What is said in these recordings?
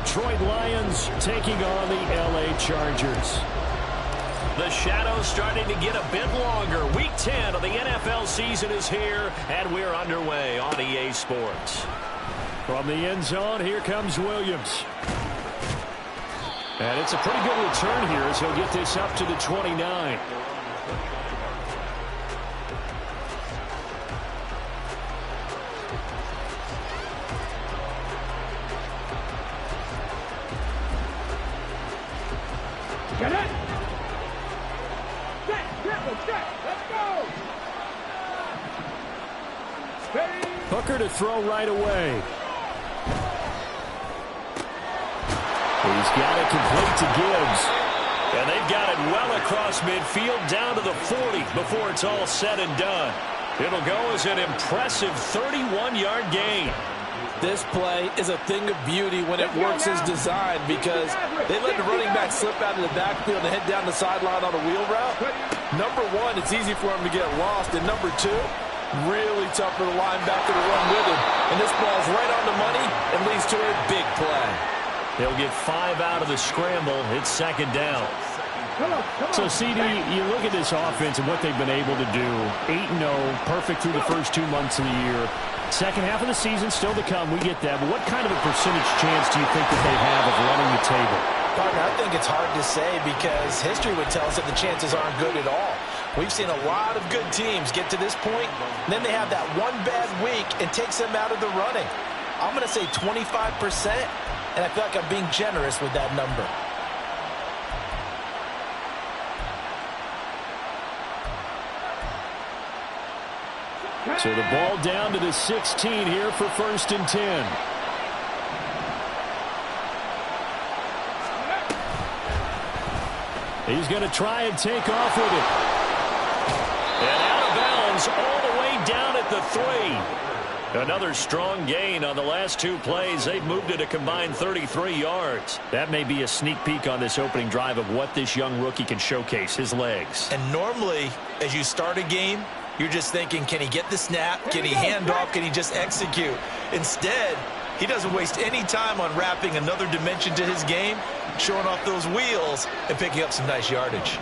Detroit Lions taking on the LA Chargers. The shadow's starting to get a bit longer. Week 10 of the NFL season is here, and we're underway on EA Sports. From the end zone, here comes Williams. And it's a pretty good return here as he'll get this up to the 29. Get it! Let's go! Hooker to throw right away. He's got it complete to Gibbs. And they've got it well across midfield down to the 40 before it's all said and done. It'll go as an impressive 31-yard gain. This play is a thing of beauty when it works as designed because they let the running back slip out of the backfield and head down the sideline on a wheel route. Number one, it's easy for him to get lost. And number two, really tough for the linebacker to run with him. And this ball's right on the money and leads to a big play. They'll get 5 out of the scramble. It's second down. So, CD, you look at this offense and what they've been able to do. 8-0, perfect through the first 2 months of the year. Second half of the season still to come. We get that. But what kind of a percentage chance do you think that they have of running the table? Partner, I think it's hard to say because history would tell us that the chances aren't good at all. We've seen a lot of good teams get to this point, and then they have that one bad week and takes them out of the running. I'm going to say 25%, and I feel like I'm being generous with that number. So the ball down to the 16 here for 1st and 10. He's going to try and take off with it. And out of bounds all the way down at the 3. Another strong gain on the last 2 plays. They've moved it a combined 33 yards. That may be a sneak peek on this opening drive of what this young rookie can showcase, his legs. And normally, as you start a game, you're just thinking, can he get the snap? Can he hand off? Can he just execute? Instead, he doesn't waste any time on wrapping another dimension to his game, showing off those wheels, and picking up some nice yardage.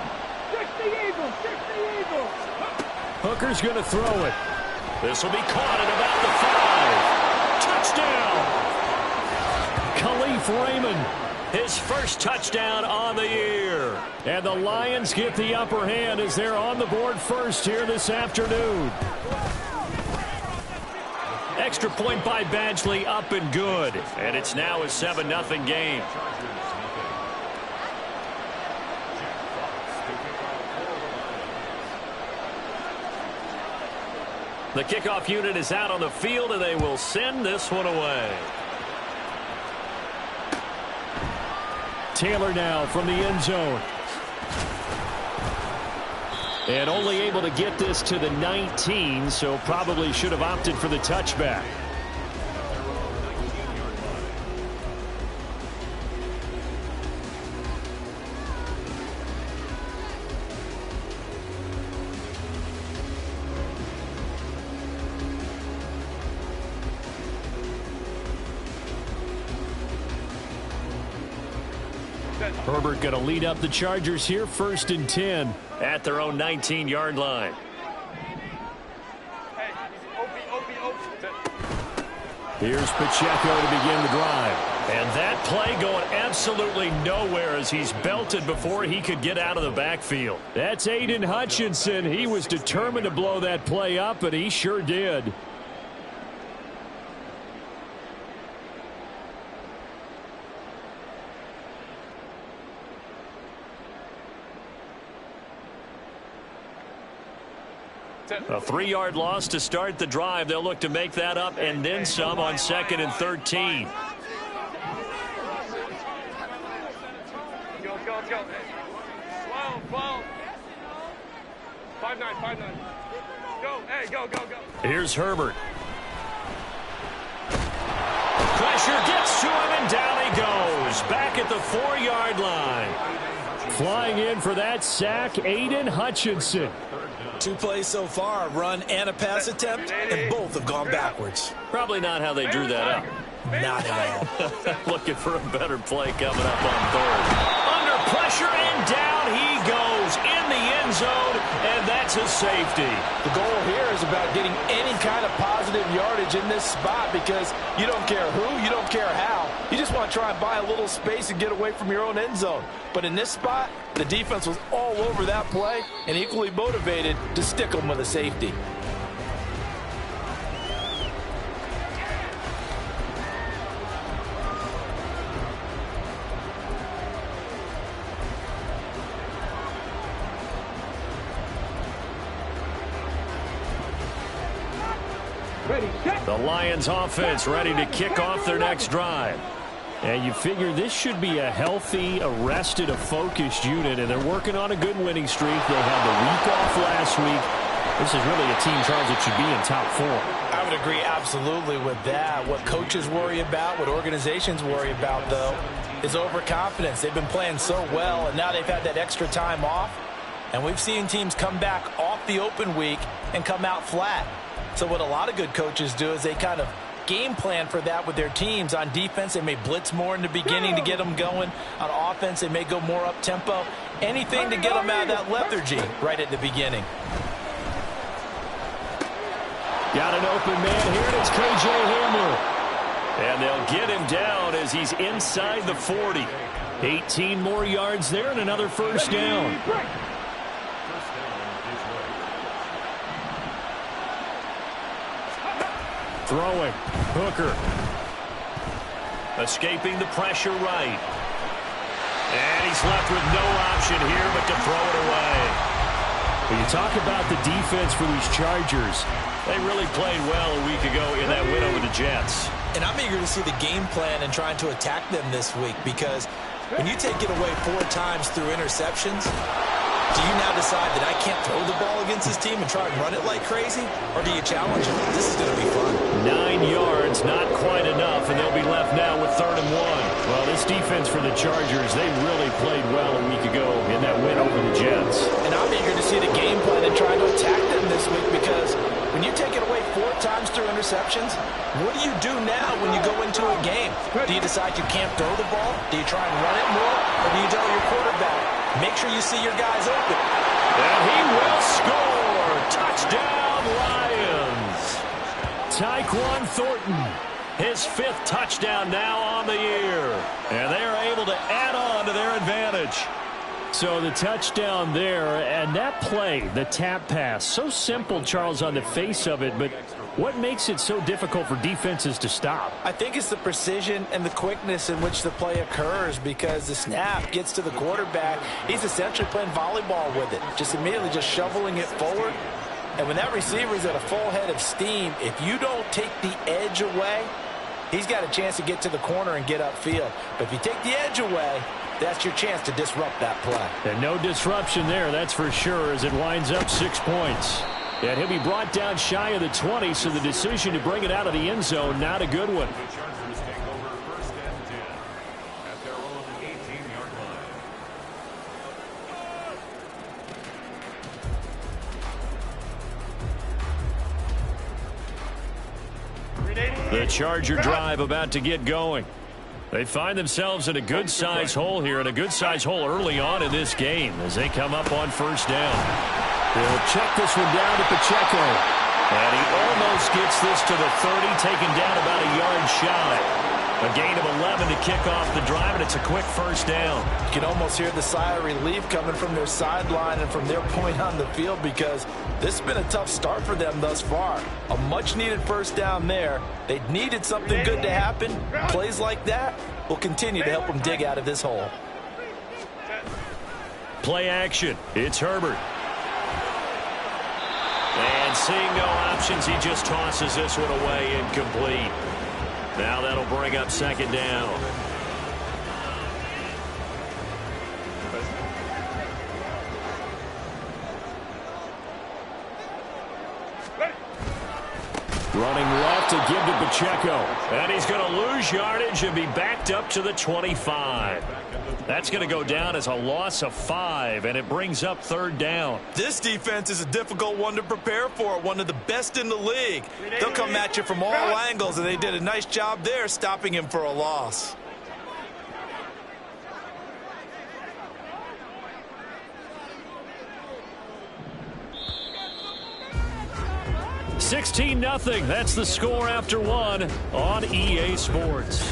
60 Eagles! Hooker's going to throw it. This will be caught at about the 5. Touchdown! Khalif Raymond. His first touchdown on the year. And the Lions get the upper hand as they're on the board first here this afternoon. Extra point by Badgley, up and good. And it's now a 7-0 game. The kickoff unit is out on the field, and they will send this one away. Taylor now from the end zone. And only able to get this to the 19, so probably should have opted for the touchback. Herbert going to lead up the Chargers here, 1st and 10. At their own 19-yard line. Here's Pacheco to begin the drive. And that play going absolutely nowhere as he's belted before he could get out of the backfield. That's Aiden Hutchinson. He was determined to blow that play up, and he sure did. A 3-yard loss to start the drive. They'll look to make that up and then some on 2nd and 13. Go. 12. 5-9. Go. Hey, go. Here's Herbert. Pressure gets to him, and down he goes. Back at the 4-yard line. Flying in for that sack, Aiden Hutchinson. 2 plays so far, a run and a pass attempt, and both have gone backwards. Probably not how they drew that up. Not at all. Looking for a better play coming up on third. Under pressure, and down he goes in the end zone, and that's a safety. The goal here is about getting any kind of positive yardage in this spot because you don't care who, you don't care how. You just want to try and buy a little space and get away from your own end zone. But in this spot, the defense was all over that play and equally motivated to stick them with a safety. The Lions offense ready to kick off their next drive. And you figure this should be a healthy, arrested, a focused unit, and they're working on a good winning streak. They had the week off last week. This is really a team, Charles, that should be in top form. I would agree absolutely with that. What coaches worry about, what organizations worry about, though, is overconfidence. They've been playing so well, and now they've had that extra time off. And we've seen teams come back off the open week and come out flat. So what a lot of good coaches do is they kind of game plan for that with their teams. On defense, they may blitz more in the beginning to get them going. On offense, they may go more up-tempo. Anything to get them out of that lethargy right at the beginning. Got an open man here, and it's K.J. Hamler. And they'll get him down as he's inside the 40. 18 more yards there and another first down. Throwing. Hooker. Escaping the pressure right. And he's left with no option here but to throw it away. When you talk about the defense for these Chargers, they really played well a week ago in that win over the Jets. And I'm eager to see the game plan and trying to attack them this week because when you take it away 4 times through interceptions, do you now decide that I can't throw the ball against this team and try and run it like crazy? Or do you challenge them? This is going to be fun. 9 yards, not quite enough, and they'll be left now with 3rd and 1. Well, this defense for the Chargers, they really played well a week ago in that win over the Jets. And I'm eager to see the game plan and try to attack them this week because when you take it away 4 times through interceptions, what do you do now when you go into a game? Do you decide you can't throw the ball? Do you try and run it more? Or do you tell your quarterback, make sure you see your guys open? And he will score! Touchdown, Lions! Tyquan Thornton, his 5th touchdown now on the year. And they are able to add on to their advantage. So the touchdown there, and that play, the tap pass, so simple, Charles, on the face of it, but what makes it so difficult for defenses to stop? I think it's the precision and the quickness in which the play occurs because the snap gets to the quarterback. He's essentially playing volleyball with it, just immediately just shoveling it forward. And when that receiver is at a full head of steam, if you don't take the edge away, he's got a chance to get to the corner and get upfield. But if you take the edge away, that's your chance to disrupt that play. And no disruption there, that's for sure, as it winds up 6 points. And he'll be brought down shy of the 20, so the decision to bring it out of the end zone, not a good one. The Charger drive about to get going. They find themselves in a good-sized hole here, and a good-sized hole early on in this game as they come up on 1st down. They'll check this one down to Pacheco. And he almost gets this to the 30, taken down about a yard shy. A gain of 11 to kick off the drive, and it's a quick 1st down. You can almost hear the sigh of relief coming from their sideline and from their point on the field because this has been a tough start for them thus far. A much-needed 1st down there. They needed something good to happen. Plays like that will continue to help them dig out of this hole. Play action. It's Herbert. And seeing no options, he just tosses this one away incomplete. Now that'll bring up 2nd down. Running left to give to Pacheco. And he's going to lose yardage and be backed up to the 25. That's going to go down as a loss of 5, and it brings up 3rd down. This defense is a difficult one to prepare for, one of the best in the league. They'll come at you from all angles, and they did a nice job there stopping him for a loss. $16-0. That's the score after 1 on EA Sports.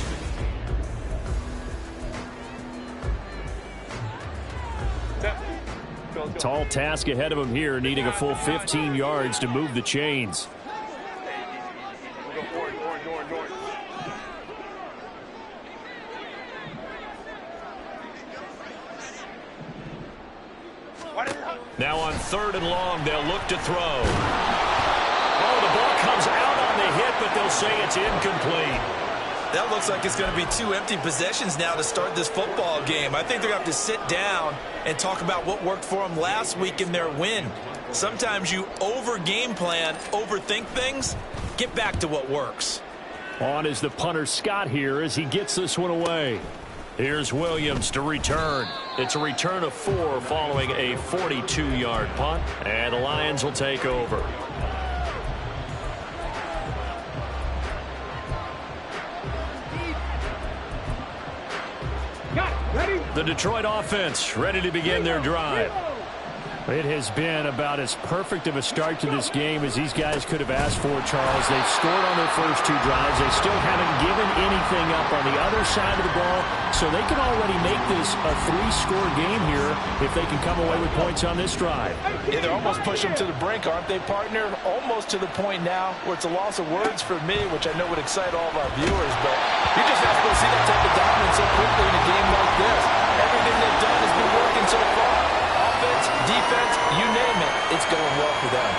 Tall task ahead of him here, needing a full 15 yards to move the chains. Now on 3rd and long, they'll look to throw. Oh, the ball comes out on the hit, but they'll say it's incomplete. That looks like it's going to be 2 empty possessions now to start this football game. I think they're going to have to sit down and talk about what worked for them last week in their win. Sometimes you over-game plan, overthink things. Get back to what works. On is the punter Scott here as he gets this one away. Here's Williams to return. It's a return of 4 following a 42-yard punt, and the Lions will take over. The Detroit offense ready to begin their drive. It has been about as perfect of a start to this game as these guys could have asked for, Charles. They've scored on their first 2 drives. They still haven't given anything up on the other side of the ball, so they can already make this a 3-score game here if they can come away with points on this drive. Yeah, they're almost pushing them to the brink, aren't they, partner? Almost to the point now where it's a loss of words for me, which I know would excite all of our viewers, but you're just not supposed to see that type of dominance so quickly in a game like this. Everything they've done has been working so far. Offense, defense, you name it, it's going well for them.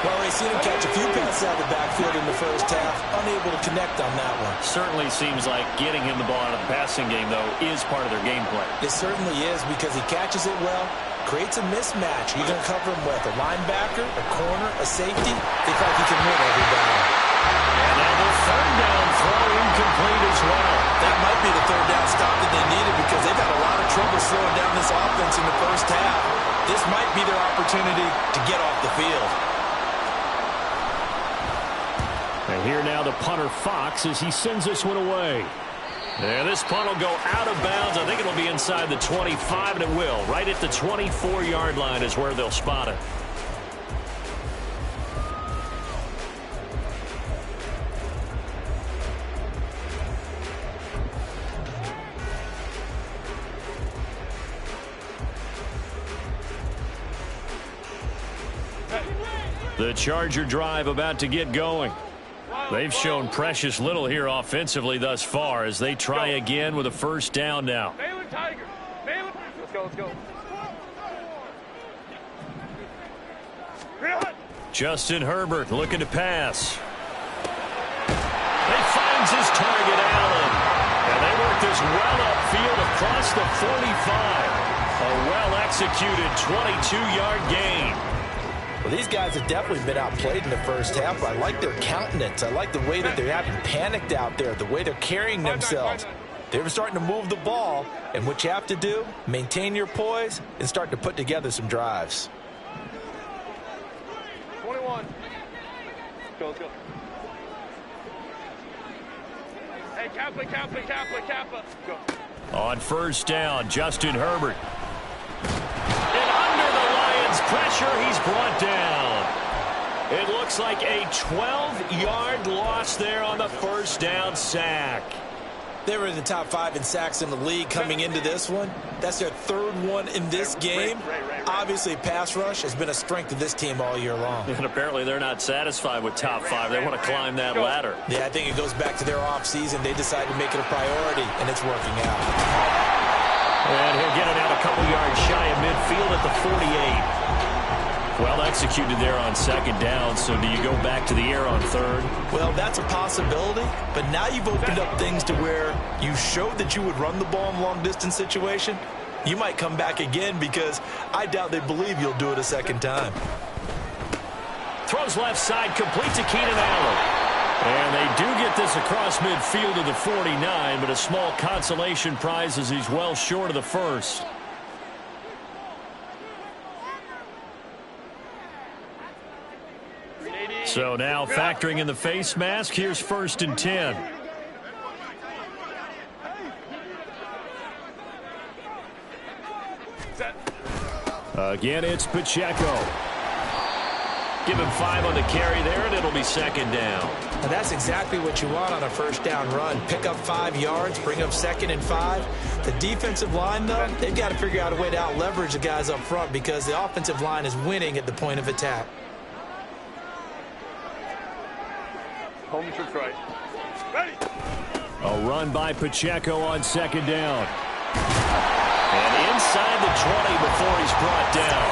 Well, they've seen him catch a few passes out of the backfield in the first half, unable to connect on that one. Certainly seems like getting him the ball out of the passing game, though, is part of their game plan. It certainly is because he catches it well, creates a mismatch. You're going to cover him with a linebacker, a corner, a safety. They feel like he can win every down. And now the 3rd down throw incomplete as well. That might be the 3rd down stop that they needed because they've had a lot of trouble slowing down this offense in the first half. This might be their opportunity to get off the field. And here now the punter Fox as he sends this one away. And this punt will go out of bounds. I think it'll be inside the 25, and it will. Right at the 24-yard line is where they'll spot it. The Charger drive about to get going. They've shown precious little here offensively thus far as they try again with a 1st down now. Baylor Tiger. Baylor. Let's go. Justin Herbert looking to pass. He finds his target, Allen. And they work this well upfield across the 45. A well-executed 22-yard gain. Well, these guys have definitely been outplayed in the first half. I like their countenance. I like the way that they haven't panicked out there, the way they're carrying themselves. They're starting to move the ball, and what you have to do, maintain your poise and start to put together some drives. 21. Let's go. Hey, Kappa. Go. On 1st down, Justin Herbert. And under the Lions' pressure, he's brought down. It looks like a 12-yard loss there on the 1st down sack. They were in the top 5 in sacks in the league coming into this one. That's their 3rd one in this game. Obviously, pass rush has been a strength of this team all year long. And apparently they're not satisfied with top 5. They want to climb that ladder. Yeah, I think it goes back to their offseason. They decided to make it a priority, and it's working out. And he'll get it out a couple yards shy of midfield at the 48. Well executed there on 2nd down, so do you go back to the air on 3rd? Well, that's a possibility, but now you've opened up things to where you showed that you would run the ball in a long-distance situation. You might come back again because I doubt they believe you'll do it a 2nd time. Throws left side, complete to Keenan Allen. And they do get this across midfield to the 49, but a small consolation prize as he's well short of the first. So now factoring in the face mask, here's 1st and 10. Again, it's Pacheco. Give him 5 on the carry there, and it'll be 2nd down. And that's exactly what you want on a 1st down run. Pick up 5 yards, bring up 2nd and 5. The defensive line, though, they've got to figure out a way to out-leverage the guys up front because the offensive line is winning at the point of attack. Home to right. Ready. A run by Pacheco on 2nd down. And inside the 20 before he's brought down.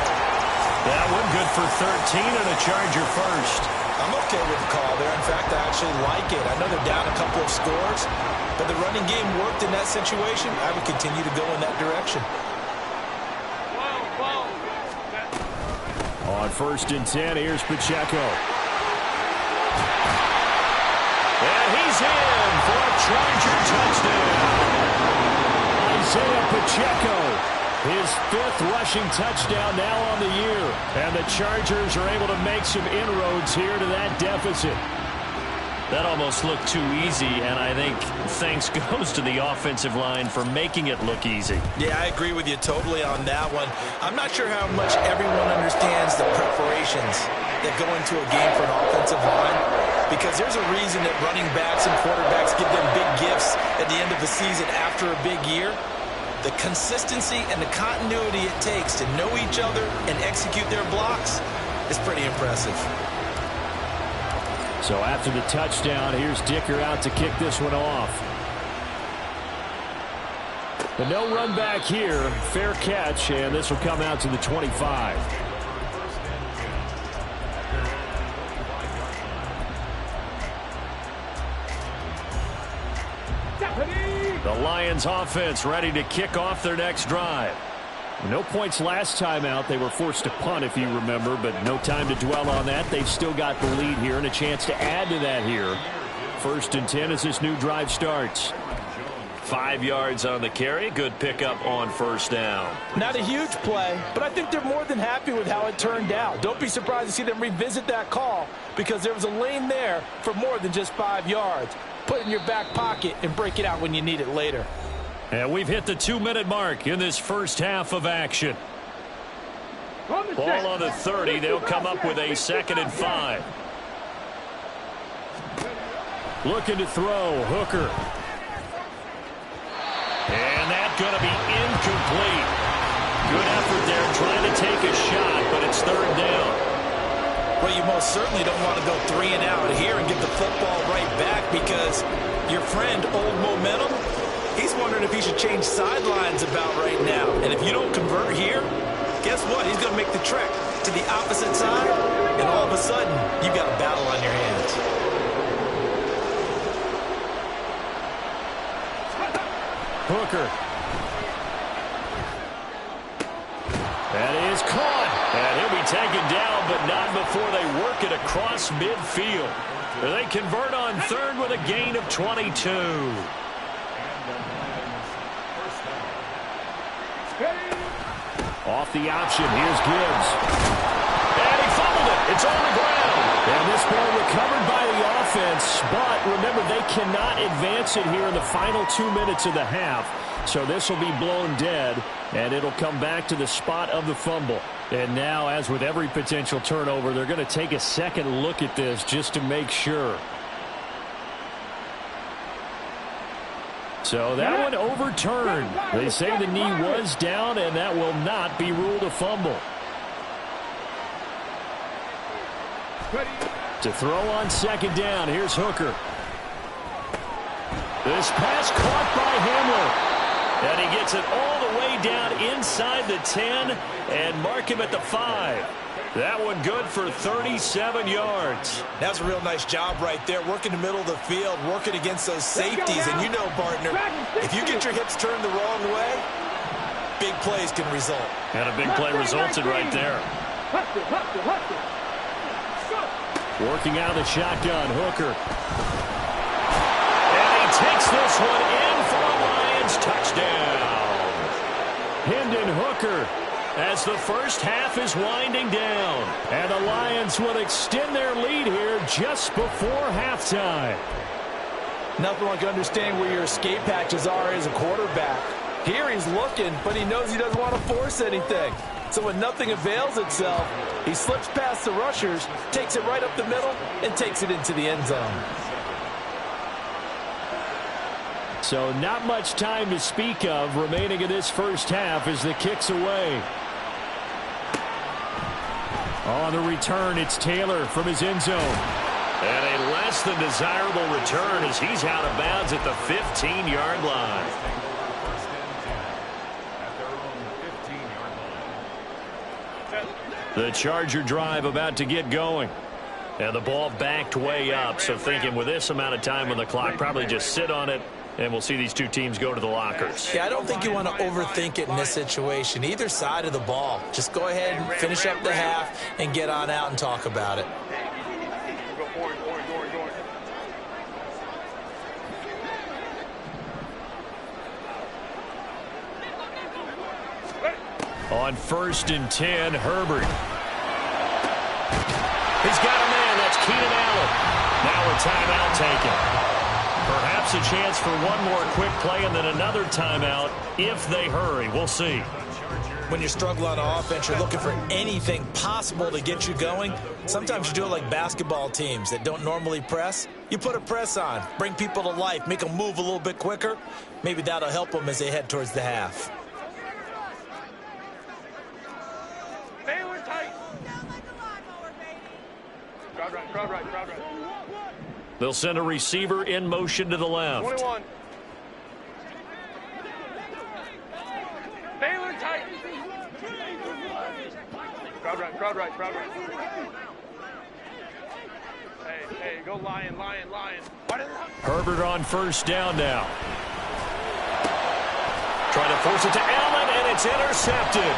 That one good for 13 and a Charger first. I'm okay with the call there. In fact, I actually like it. I know they're down a couple of scores, but the running game worked in that situation. I would continue to go in that direction. On 1st and 10, here's Pacheco. And he's in for a Charger touchdown. Isaiah Pacheco, his 5th rushing touchdown now on the year. And the Chargers are able to make some inroads here to that deficit. That almost looked too easy, and I think thanks goes to the offensive line for making it look easy. Yeah, I agree with you totally on that one. I'm not sure how much everyone understands the preparations that go into a game for an offensive line, because there's a reason that running backs and quarterbacks give them big gifts at the end of the season after a big year. The consistency and the continuity it takes to know each other and execute their blocks is pretty impressive. So after the touchdown, here's Dicker out to kick this one off. But no run back here. Fair catch, and this will come out to the 25. The Lions offense ready to kick off their next drive. No points last time out. They were forced to punt, if you remember, but no time to dwell on that. They've still got the lead here and a chance to add to that here. 1st and 10 as this new drive starts. 5 yards on the carry. Good pickup on 1st down. Not a huge play, but I think they're more than happy with how it turned out. Don't be surprised to see them revisit that call because there was a lane there for more than just 5 yards. Put it in your back pocket and break it out when you need it later. And we've hit the 2-minute mark in this first half of action. Ball on the 30. They'll come up with a 2nd and 5. Looking to throw. Hooker. And that's going to be incomplete. Good effort there trying to take a shot, but it's 3rd down. Well, you most certainly don't want to go 3 and out here and get the football right back because your friend, Old Momentum, he's wondering if he should change sidelines about right now. And if you don't convert here, guess what? He's going to make the trek to the opposite side, and all of a sudden, you've got a battle on your hands. Hooker. That is caught. And he'll be taken down, but not before they work it across midfield. They convert on 3rd with a gain of 22. Off the option, here's Gibbs. And he fumbled it. It's on the ground. And this ball recovered by the offense, but remember, they cannot advance it here in the final 2 minutes of the half. So this will be blown dead, and it'll come back to the spot of the fumble. And now, as with every potential turnover, they're going to take a second look at this just to make sure. So that one overturned. They say the knee was down, and that will not be ruled a fumble. To throw on 2nd down, here's Hooker. This pass caught by Hamler. And he gets it all the way down inside the 10 and mark him at the 5. That one good for 37 yards. That's a real nice job right there, working the middle of the field, working against those safeties. And you know, partner, if you get your hips turned the wrong way, big plays can result. And a big play resulted right there. Working out of the shotgun, Hooker. And he takes this one in for a Lions touchdown. Hendon Hooker, as the first half is winding down. And the Lions will extend their lead here just before halftime. Nothing like understanding where your escape hatches are as a quarterback. Here he's looking, but he knows he doesn't want to force anything. So when nothing avails itself, he slips past the rushers, takes it right up the middle, and takes it into the end zone. So not much time to speak of remaining in this first half as the kick's away. On the return, it's Taylor from his end zone. And a less than desirable return as he's out of bounds at the 15-yard line. The Charger drive about to get going. And the ball backed way up, so thinking with this amount of time on the clock, probably just sit on it, and we'll see these two teams go to the lockers. Yeah, I don't think you want to overthink it in this situation. Either side of the ball. Just go ahead and finish up the half and get on out and talk about it. On 1st and 10, Herbert. He's got a man. That's Keenan Allen. Now a timeout taken. Perhaps a chance for one more quick play and then another timeout if they hurry. We'll see. When you're struggling on offense, you're looking for anything possible to get you going. Sometimes you do it like basketball teams that don't normally press. You put a press on, bring people to life, make them move a little bit quicker. Maybe that'll help them as they head towards the half. They'll send a receiver in motion to the left. 21. Baylor tight. Crowd right. Hey, go Lion. Herbert on 1st down now. Trying to force it to Allen, and it's intercepted.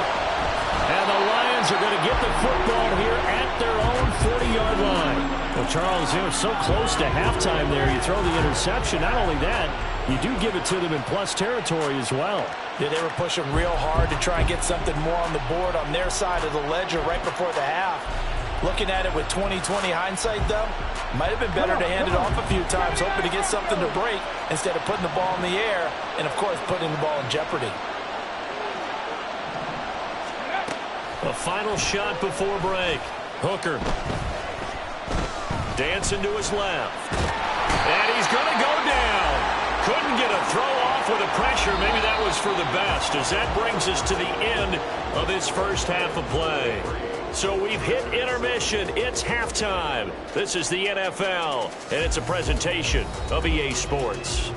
And the Lions are going to get the football here at their own 40-yard line. Well, Charles, they were so close to halftime there. You throw the interception. Not only that, you do give it to them in plus territory as well. Yeah, they were pushing real hard to try and get something more on the board on their side of the ledger right before the half. Looking at it with 20/20 hindsight, though, might have been better to hand it off a few times, hoping to get something to break instead of putting the ball in the air and, of course, putting the ball in jeopardy. A final shot before break. Hooker. Dancing to his left. And he's going to go down. Couldn't get a throw off with the pressure. Maybe that was for the best, as that brings us to the end of this first half of play. So we've hit intermission. It's halftime. This is the NFL, and it's a presentation of EA Sports.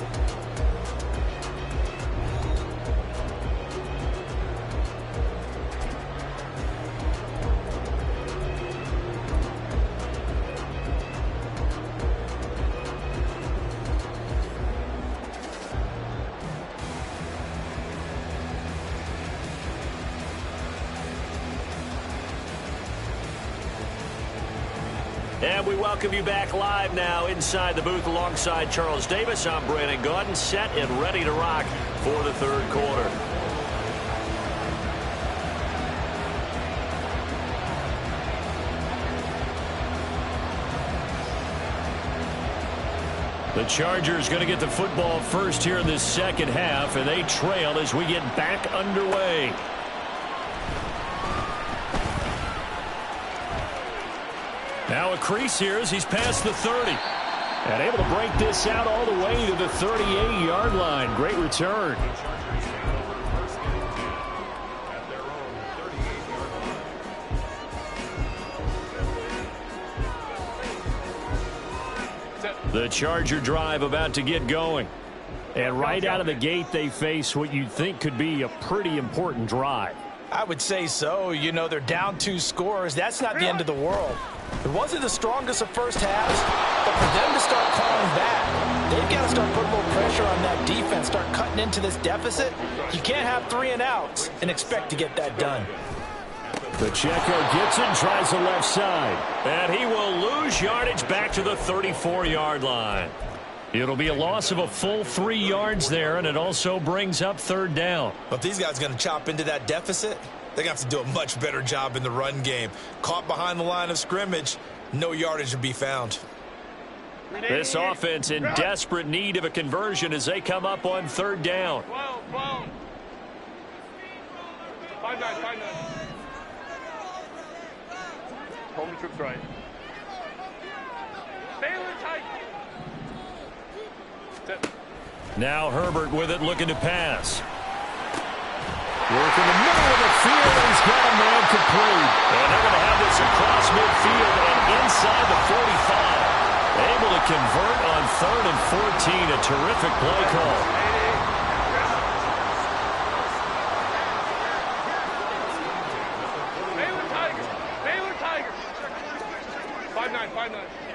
And we welcome you back live now inside the booth alongside Charles Davis. I'm Brandon Gaudin, set and ready to rock for the third quarter. The Chargers going to get the football first here in this second half, and they trail as we get back underway. Now a crease here as he's past the 30. And able to break this out all the way to the 38-yard line. Great return. The Charger drive about to get going. And right out of the gate, they face what you'd think could be a pretty important drive. I would say so. You know, they're down 2 scores. That's not the end of the world. It wasn't the strongest of first halves, but for them to start clawing back, they've got to start putting a little pressure on that defense, start cutting into this deficit. You can't have 3 and outs and expect to get that done. Pacheco gets it and tries the left side. And he will lose yardage back to the 34-yard line. It'll be a loss of a full 3 yards there, and it also brings up third down. But if these guys are going to chop into that deficit, they're going to have to do a much better job in the run game. Caught behind the line of scrimmage, no yardage to be found. This offense in desperate need of a conversion as they come up on third down. 12. 5-9. Hold the troops right. Baylor tight. Now Herbert with it, looking to pass. Work in the middle of the field, and he's got a man complete. And they're going to have this across midfield and inside the 45. Able to convert on 3rd and 14. A terrific play call. Baylor Tigers. 5-9.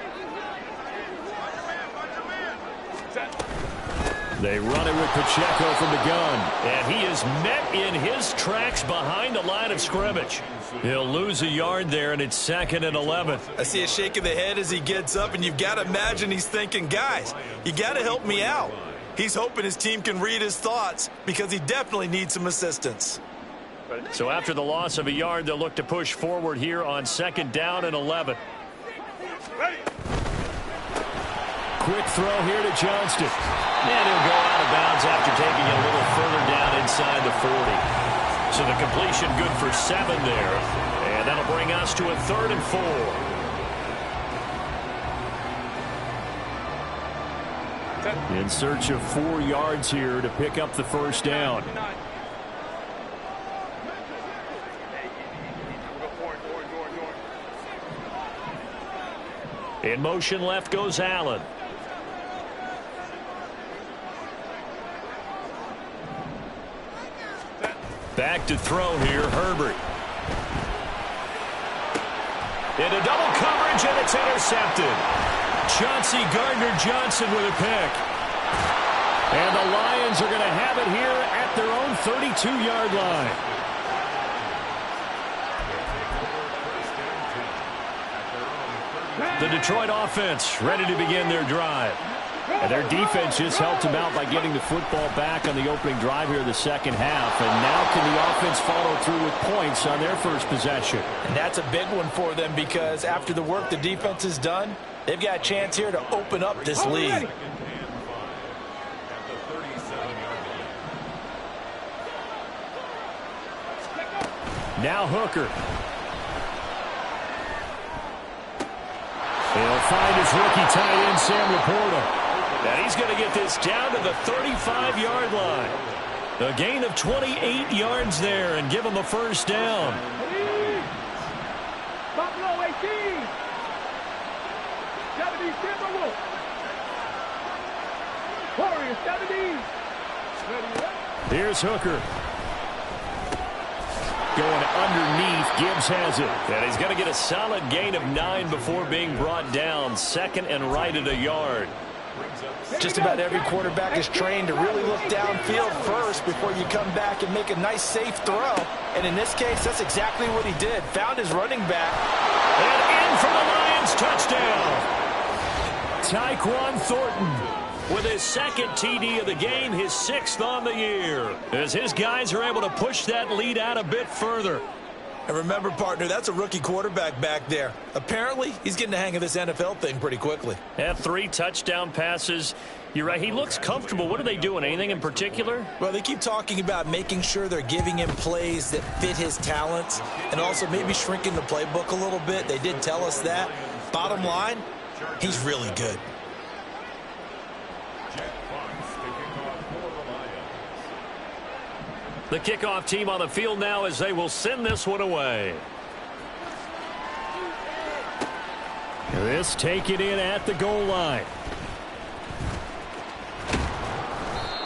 They run it with Pacheco from the gun. And he is met in his tracks behind the line of scrimmage. He'll lose a yard there, and it's 2nd and 11. I see a shake of the head as he gets up, and you've got to imagine he's thinking, guys, you got to help me out. He's hoping his team can read his thoughts because he definitely needs some assistance. So after the loss of a yard, they'll look to push forward here on 2nd down and 11. Quick throw here to Johnston. And he'll go out of bounds after taking it a little further down inside the 40. So the completion good for 7 there. And that'll bring us to a 3rd and 4. In search of 4 yards here to pick up the first down. In motion left goes Allen. Back to throw here, Herbert. Into double coverage, and it's intercepted. Chauncey Gardner-Johnson with a pick. And the Lions are going to have it here at their own 32-yard line. The Detroit offense ready to begin their drive. And their defense just helped them out by getting the football back on the opening drive here in the second half. And now can the offense follow through with points on their first possession? And that's a big one for them because after the work the defense has done, they've got a chance here to open up this lead. Now Hooker. He'll find his rookie tight end, Sam Laporta. And he's going to get this down to the 35-yard line. A gain of 28 yards there and give him a first down. Buffalo 18. 70 Timberwolves. Warriors 70. Here's Hooker. Going underneath, Gibbs has it. And he's going to get a solid gain of 9 before being brought down. 2nd and right at a yard. Just about every quarterback is trained to really look downfield first before you come back and make a nice safe throw. And in this case, that's exactly what he did. Found his running back. And in for the Lions, touchdown. Tyquan Thornton with his 2nd TD of the game, his 6th on the year, as his guys are able to push that lead out a bit further. And remember, partner, that's a rookie quarterback back there. Apparently, he's getting the hang of this NFL thing pretty quickly. Had 3 touchdown passes. You're right, he looks comfortable. What are they doing? Anything in particular? Well, they keep talking about making sure they're giving him plays that fit his talents and also maybe shrinking the playbook a little bit. They did tell us that. Bottom line, he's really good. The kickoff team on the field now as they will send this one away. This taken in at the goal line.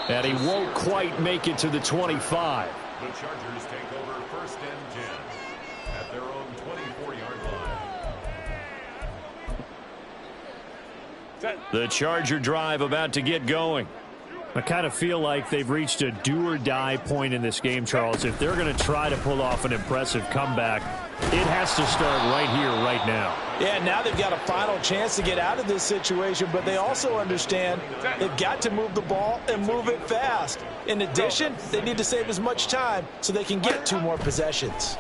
And he won't quite make it to the 25. The Chargers take over 1st and 10 at their own 24-yard line. The Charger drive about to get going. I kind of feel like they've reached a do-or-die point in this game, Charles. If they're going to try to pull off an impressive comeback, it has to start right here, right now. Yeah, now they've got a final chance to get out of this situation, but they also understand they've got to move the ball and move it fast. In addition, they need to save as much time so they can get 2 more possessions.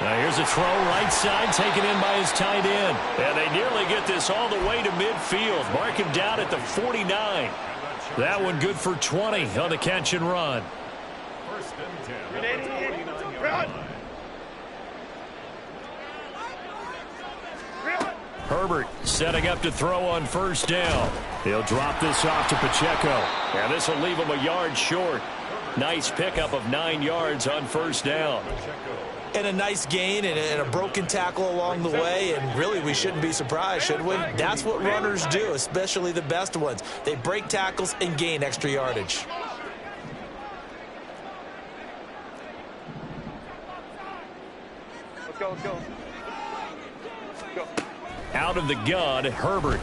Now here's a throw right side taken in by his tight end. And they nearly get this all the way to midfield. Mark him down at the 49. That one good for 20 on the catch and run. First and 10. Run. Herbert setting up to throw on first down. He'll drop this off to Pacheco. And this will leave him a yard short. Nice pickup of 9 yards on first down. And a nice gain and a broken tackle along the way, and really we shouldn't be surprised, should we? That's what runners do, especially the best ones. They break tackles and gain extra yardage. Let's go, let's go. Let's go. Out of the gun, Herbert.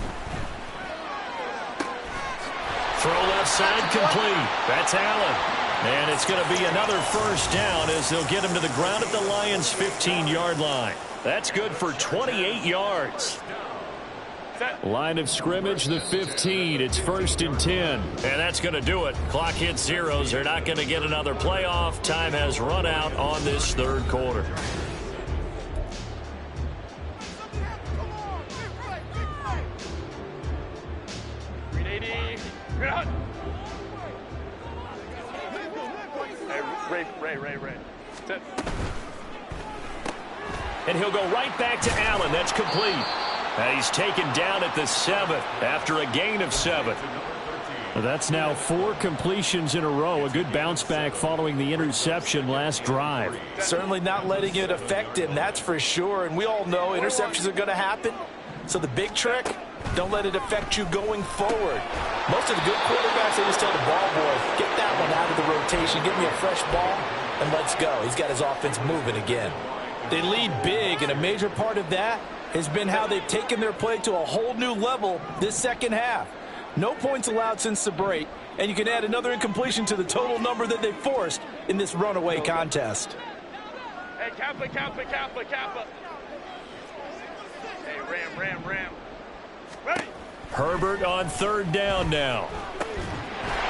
Throw left side complete. That's Allen. And it's going to be another first down as they'll get him to the ground at the Lions' 15-yard line. That's good for 28 yards. Line of scrimmage, the 15. It's first and 10. And that's going to do it. Clock hits zeros. They're not going to get another playoff. Time has run out on this third quarter. Ray. And he'll go right back to Allen. That's complete. And he's taken down at the 7th after a gain of 7. That's now 4 completions in a row. A good bounce back following the interception last drive. Certainly not letting it affect him, that's for sure. And we all know interceptions are going to happen. So the big trick, don't let it affect you going forward. Most of the good quarterbacks, they just tell the ball boy, get that one out of the rotation, give me a fresh ball, and let's go. He's got his offense moving again. They lead big, and a major part of that has been how they've taken their play to a whole new level this second half. No points allowed since the break, and you can add another incompletion to the total number that they forced in this runaway contest. Hey, Kappa. Hey, Ram. Ready. Herbert on third down now.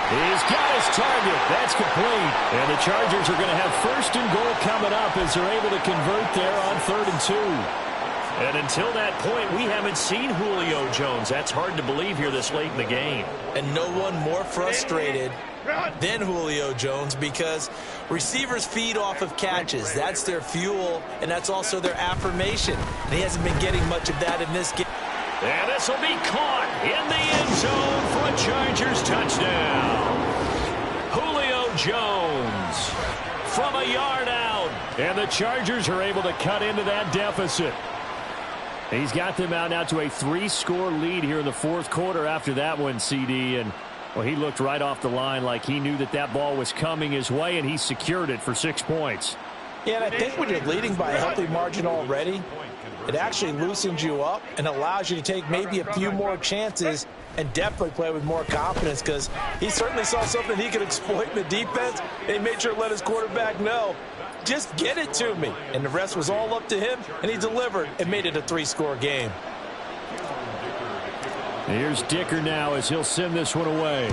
He's got his target. That's complete. And the Chargers are going to have first and goal coming up as they're able to convert there on 3rd and 2. And until that point, we haven't seen Julio Jones. That's hard to believe here this late in the game. And no one more frustrated than Julio Jones because receivers feed off of catches. That's their fuel, and that's also their affirmation. And he hasn't been getting much of that in this game. And this will be caught in the end zone for a Chargers touchdown. Julio Jones from a yard out. And the Chargers are able to cut into that deficit. He's got them out now to a 3-score lead here in the 4th quarter after that one, CD. And, well, he looked right off the line like he knew that that ball was coming his way, and he secured it for 6 points. Yeah, and I think when you're leading by a healthy margin already, it actually loosens you up and allows you to take maybe a few more chances and definitely play with more confidence because he certainly saw something he could exploit in the defense. And he made sure to let his quarterback know, just get it to me. And the rest was all up to him, and he delivered and made it a 3-score game. Here's Dicker now as he'll send this one away.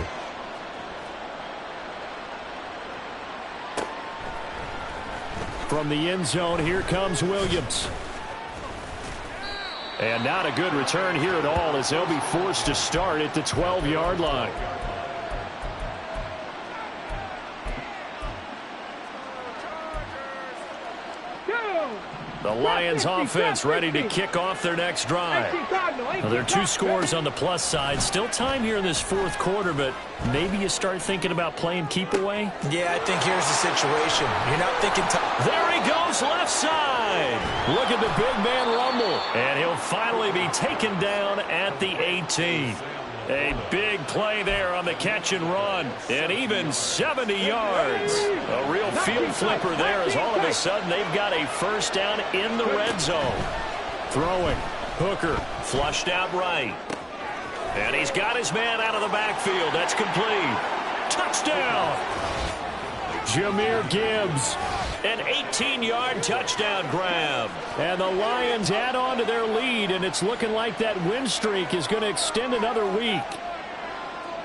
From the end zone, here comes Williams. And not a good return here at all as they'll be forced to start at the 12-yard line. The Lions offense ready to kick off their next drive. Well, there are 2 scores on the plus side. Still time here in this 4th quarter, but maybe you start thinking about playing keep away. Yeah, I think here's the situation. You're not thinking time. There he goes left side. Look at the big man rumble. And he'll finally be taken down at the 18. A big play there on the catch and run. And even 70 yards. A real field flipper there as all of a sudden they've got a first down in the red zone. Throwing. Hooker flushed out right. And he's got his man out of the backfield. That's complete. Touchdown. Jahmyr Gibbs. An 18-yard touchdown grab. And the Lions add on to their lead, and it's looking like that win streak is going to extend another week.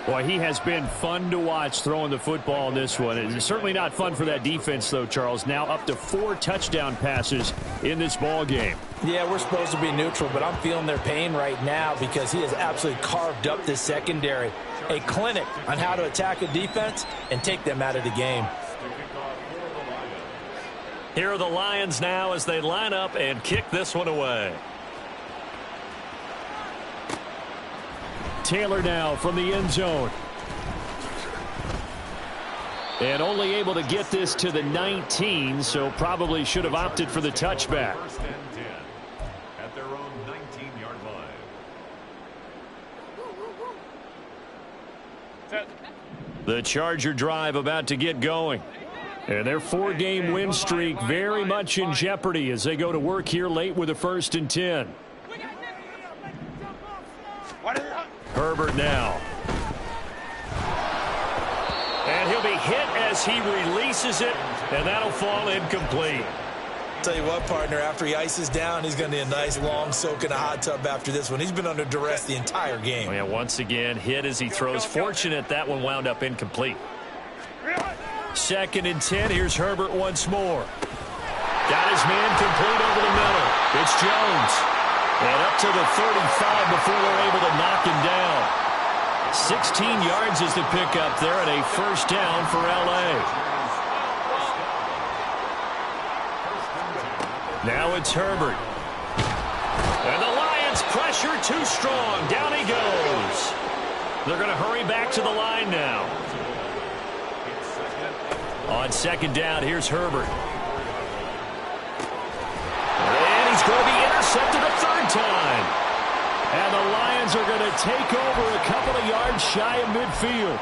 Boy, he has been fun to watch throwing the football in this one. It's certainly not fun for that defense, though, Charles. Now up to 4 touchdown passes in this ball game. Yeah, we're supposed to be neutral, but I'm feeling their pain right now because he has absolutely carved up this secondary. A clinic on how to attack a defense and take them out of the game. Here are the Lions now as they line up and kick this one away. Taylor now from the end zone. And only able to get this to the 19, so probably should have opted for the touchback. First and 10 at their own 19-yard line. The Charger drive about to get going. And their 4-game win streak very much in jeopardy as they go to work here late with a 1st and 10. Herbert now. And he'll be hit as he releases it, and that'll fall incomplete. Tell you what, partner, after he ices down, he's going to need a nice long soak in a hot tub after this one. He's been under duress the entire game. Oh, yeah, once again, hit as he throws. Fortunate that one wound up incomplete. 2nd and 10. Here's Herbert once more. Got his man complete over the middle. It's Jones. And up to the 35 before they're able to knock him down. 16 yards is the pickup there, and a 1st down for L.A. Now it's Herbert. And the Lions pressure too strong. Down he goes. They're going to hurry back to the line now. On 2nd down, here's Herbert. And he's going to be intercepted a 3rd time. And the Lions are going to take over a couple of yards shy of midfield.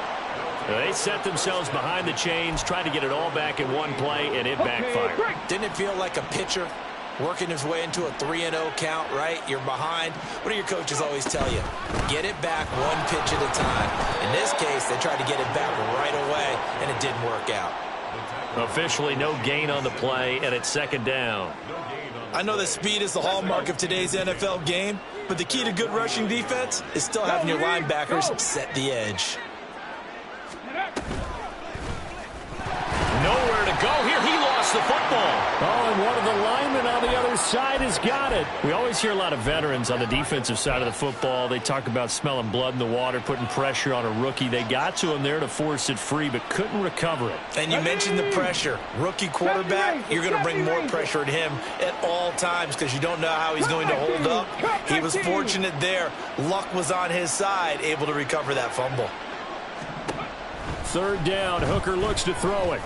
They set themselves behind the chains, tried to get it all back in one play, and it backfired. Didn't it feel like a pitcher working his way into a 3-0 count, right? You're behind. What do your coaches always tell you? Get it back one pitch at a time. In this case, they tried to get it back right away, and it didn't work out. Officially no gain on the play, and it's 2nd down. I know that speed is the hallmark of today's NFL game, but the key to good rushing defense is still having your linebackers set the edge. Nowhere to go here. He lost the football. Oh, and one of the linemen on the other side has got it. We always hear a lot of veterans on the defensive side of the football. They talk about smelling blood in the water, putting pressure on a rookie. They got to him there to force it free, but couldn't recover it. And you mentioned the pressure. Rookie quarterback, you're going to bring more pressure at him at all times because you don't know how he's going to hold up. He was fortunate there. Luck was on his side, able to recover that fumble. 3rd down, Hooker looks to throw it.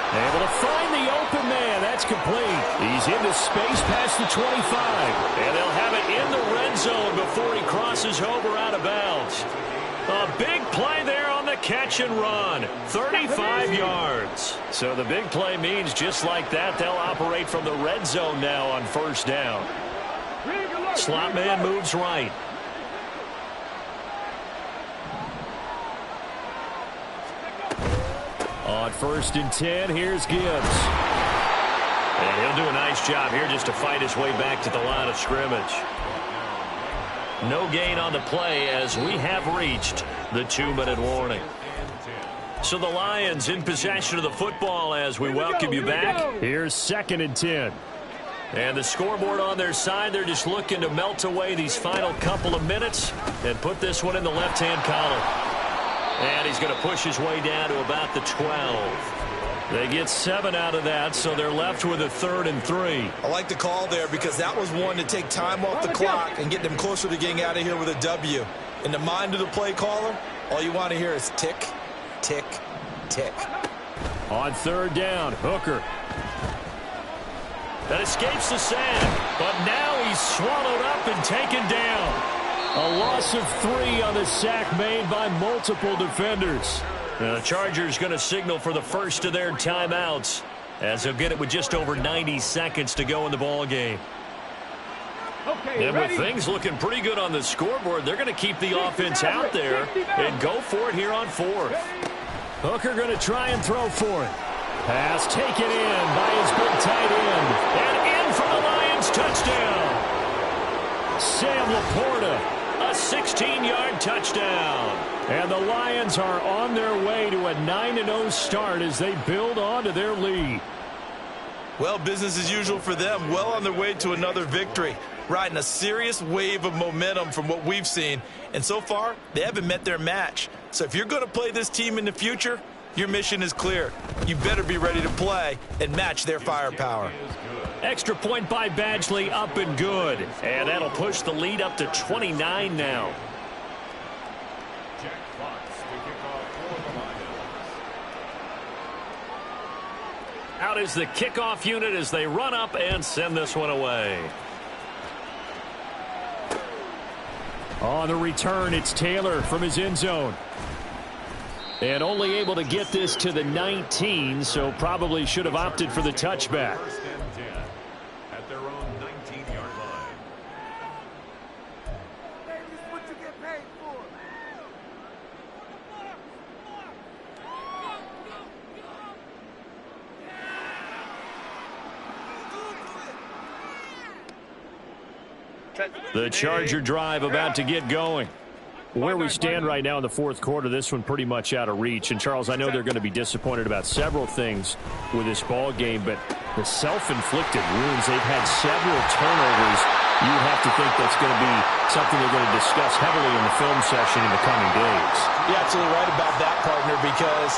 Able to find the open man. That's complete. He's into space past the 25. And they'll have it in the red zone before he crosses over out of bounds. A big play there on the catch and run. 35 yards. So the big play means just like that, they'll operate from the red zone now on 1st down. Slot man moves right. On 1st and 10, here's Gibbs. And he'll do a nice job here just to fight his way back to the line of scrimmage. No gain on the play as we have reached the 2-minute warning. So the Lions in possession of the football as we welcome you back. Here's 2nd and 10. And the scoreboard on their side, they're just looking to melt away these final couple of minutes and put this one in the left-hand column. And he's going to push his way down to about the 12. They get 7 out of that, so they're left with a 3rd and 3. I like the call there because that was one to take time off the clock and get them closer to getting out of here with a W. In the mind of the play caller, all you want to hear is tick, tick, tick. On 3rd down, Hooker. That escapes the sack, but now he's swallowed up and taken down. A loss of 3 on the sack made by multiple defenders. Now the Chargers going to signal for the first of their timeouts as they'll get it with just over 90 seconds to go in the ball game. And with things looking pretty good on the scoreboard, they're going to keep the offense out there and go for it here on fourth. Hooker going to try and throw for it. Pass taken in by his big tight end. And in for the Lions touchdown. Sam Laporta, a 16-yard touchdown. And the Lions are on their way to a 9-0 start as they build on to their lead. Well, business as usual for them. Well on their way to another victory. Riding a serious wave of momentum from what we've seen. And so far, they haven't met their match. So if you're going to play this team in the future, your mission is clear. You better be ready to play and match their firepower. Extra point by Badgley, up and good. And that'll push the lead up to 29 now. Jack Fox to kick off for the Lions. Out is the kickoff unit as they run up and send this one away. On the return, it's Taylor from his end zone. And only able to get this to the 19, so probably should have opted for the touchback. First and 10 at their own 19-yard line. The Charger drive about to get going. Where we stand right now in the fourth quarter, this one pretty much out of reach. And, Charles, I know they're going to be disappointed about several things with this ball game, but the self-inflicted wounds, they've had several turnovers. You have to think that's going to be something they're going to discuss heavily in the film session in the coming days. You're absolutely right about that, partner, because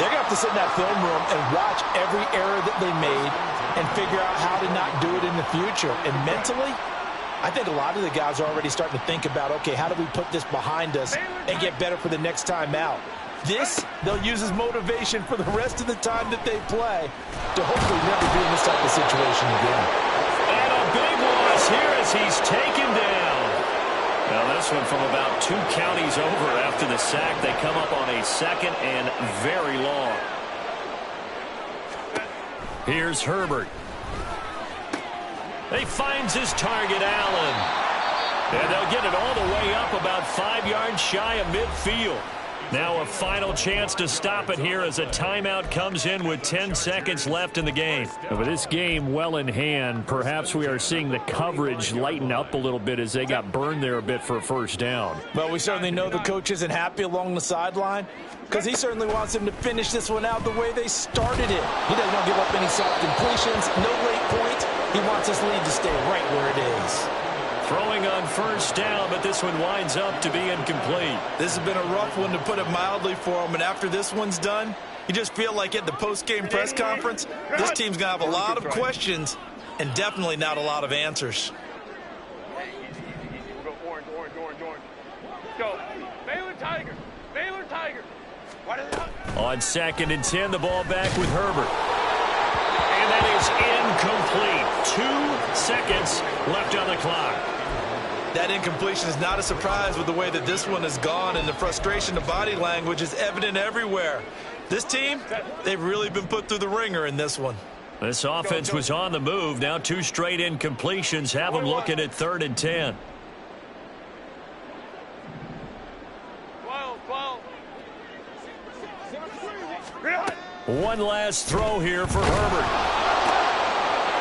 they're going to have to sit in that film room and watch every error that they made and figure out how to not do it in the future. And mentally, I think a lot of the guys are already starting to think about, okay, how do we put this behind us and get better for the next time out? This, they'll use as motivation for the rest of the time that they play to hopefully never be in this type of situation again. And a big loss here as he's taken down. Now this one from about 2 counties over after the sack. They come up on a second and very long. Here's Herbert. He finds his target, Allen. And they'll get it all the way up about 5 yards shy of midfield. Now a final chance to stop it here as a timeout comes in with 10 seconds left in the game. With this game well in hand, perhaps we are seeing the coverage lighten up a little bit as they got burned there a bit for a first down. Well, we certainly know the coach isn't happy along the sideline because he certainly wants them to finish this one out the way they started it. He doesn't want to give up any soft completions, no late points. He wants this lead to stay right where it is. Throwing on first down, but this one winds up to be incomplete. This has been a rough one, to put it mildly, for him. And after this one's done, you just feel like at the post-game press conference, this team's going to have a lot of questions and definitely not a lot of answers. Go orange. Go. Baylor Tiger. Baylor Tiger. What is that? On 2nd and 10, the ball back with Herbert. And that is incomplete. 2 seconds left on the clock. That incompletion is not a surprise with the way that this one has gone, and the frustration of body language is evident everywhere. This team, they've really been put through the ringer in this one. This offense was on the move. Now 2 straight incompletions have them looking at 3rd and 10. 12. One last throw here for Herbert.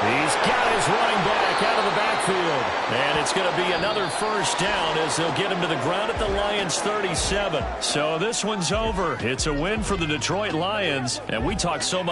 He's got his running back out of the backfield. And it's going to be another first down as they'll get him to the ground at the Lions 37. So this one's over. It's a win for the Detroit Lions, and we talk so much